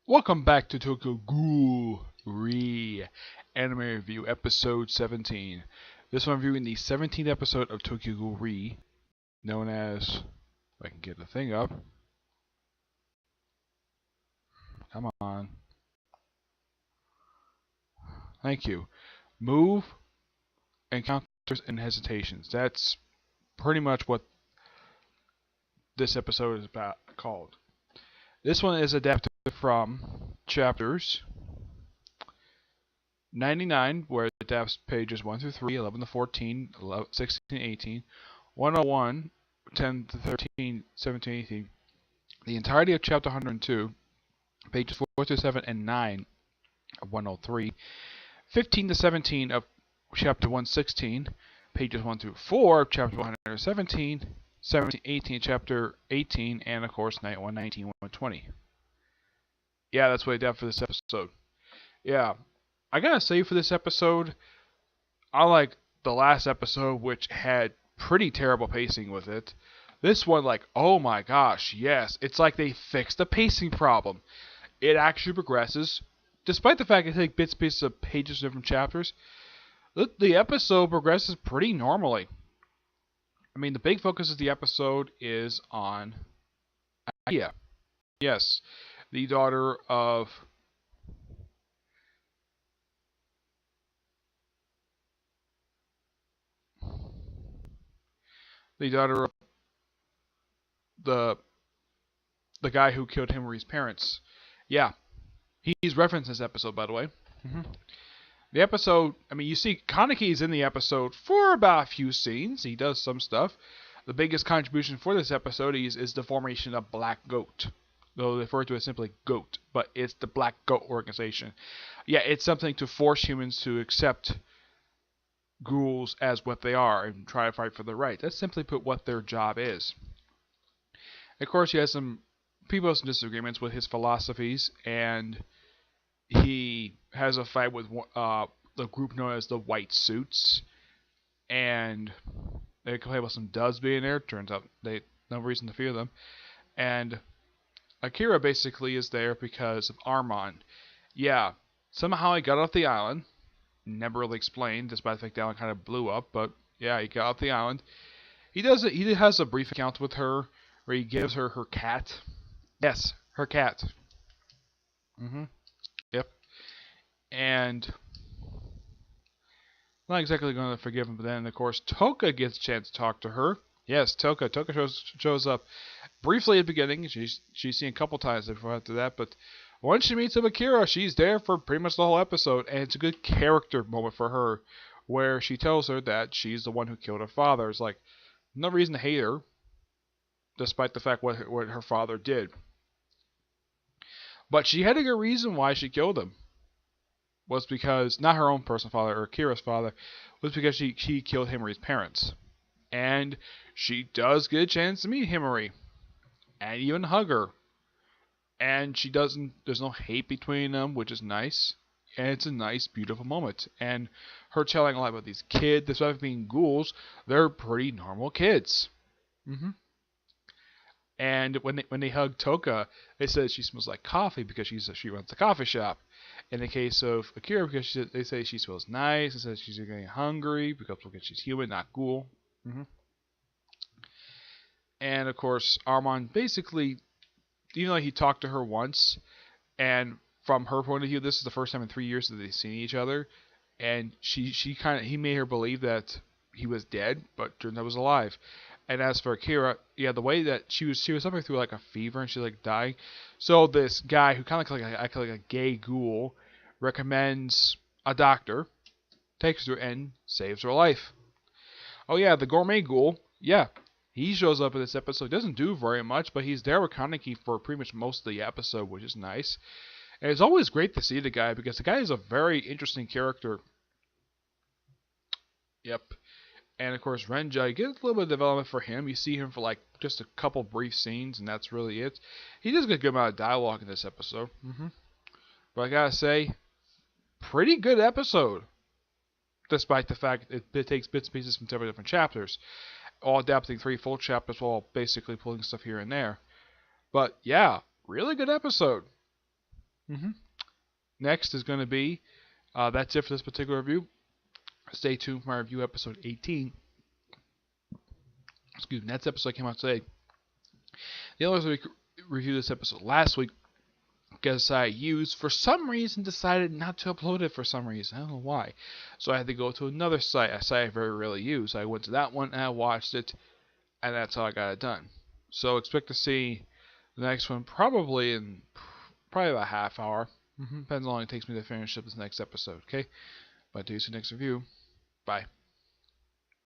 Welcome back to Tokyo Ghoul Anime Review Episode 17. This one reviewing the 17th episode of Tokyo Ghoul known as, if I can get the thing up, come on, thank you, Move, Encounters, and Hesitations. That's pretty much what this episode is called. This one is adapted from chapters 99, where it adapts pages 1 through 3, 11 to 14, 16 to 18, 101, 10 to 13, 17 to 18, the entirety of chapter 102, pages 4 through 7 and 9 of 103, 15 to 17 of chapter 116, pages 1 through 4 of chapter 117, 17 to 18 chapter 18, and of course night 119, 120. Yeah, that's what I did for this episode. Yeah, I gotta say for this episode, unlike the last episode, which had pretty terrible pacing with it, this one, like, oh my gosh, yes, it's like they fixed the pacing problem. It actually progresses, despite the fact it takes bits and pieces of pages of different chapters. The episode progresses pretty normally. I mean, the big focus of the episode is on Aya. Yes, the daughter of the daughter of the the guy who killed Himari's parents. Yeah, he's referenced this episode, by the way. The episode, I mean, you see Kaneki's in the episode for about a few scenes. He does some stuff. The biggest contribution for this episode is the formation of Black Goat. They'll refer to it as simply Goat, but it's the Black Goat organization. Yeah, it's something to force humans to accept ghouls as what they are and try to fight for their right. That's simply put what their job is. Of course, he has some people have some disagreements with his philosophies, and he has a fight with the group known as the White Suits, and they complain about some doves being there. Turns out they no reason to fear them. And Akira basically is there because of Armand. Yeah, somehow he got off the island. Never really explained, despite the fact the island kind of blew up. But yeah, he got off the island. He does it. He has a brief encounter with her where he gives her her cat. Yes, her cat. Yep. And not exactly going to forgive him, but then of course Toka gets a chance to talk to her. Yes, Toka. Toka shows up briefly at the beginning. She's seen a couple times before after that, but once she meets up with Akira, she's there for pretty much the whole episode, and it's a good character moment for her, where she tells her that she's the one who killed her father. It's like no reason to hate her, despite the fact what her father did. But she had a good reason why she killed him. Was because, not her own personal father, or Akira's father, was because she killed Himari's parents. And she does get a chance to meet Himari, and even hug her. And there's no hate between them, which is nice. And it's a nice, beautiful moment. And her telling a lot about these kids, despite being ghouls, they're pretty normal kids. And when they hug Toka, they said she smells like coffee because she runs a coffee shop. In the case of Akira, because they say she smells nice, they say she's getting hungry because she's human, not ghoul. And of course, Armand basically, even though he talked to her once, and from her point of view, this is the first time in 3 years that they've seen each other, and he made her believe that he was dead, but turned out he was alive. And as for Akira, yeah, the way that she was suffering through like a fever and she like dying. So this guy who kind of like a gay ghoul recommends a doctor, takes her and saves her life. Oh yeah, the gourmet ghoul. Yeah, he shows up in this episode. Doesn't do very much, but he's there with Kaneki for pretty much most of the episode, which is nice. And it's always great to see the guy because the guy is a very interesting character. Yep. And of course, Renja, you get a little bit of development for him. You see him for like just a couple brief scenes, and that's really it. He does get a good amount of dialogue in this episode. But I gotta say, pretty good episode. Despite the fact it takes bits and pieces from several different chapters, all adapting 3 full chapters while basically pulling stuff here and there. But yeah, really good episode. Next is going to be, that's it for this particular review. Stay tuned for my review episode 18. Excuse me, that's the episode came out today. The other reason we reviewed this episode last week, because I for some reason, decided not to upload it for some reason. I don't know why. So I had to go to another site, a site I very rarely use. I went to that one and I watched it, and that's how I got it done. So expect to see the next one probably in about a half hour. Depends on how long it takes me to finish up this next episode, okay? But do you see next review. Bye.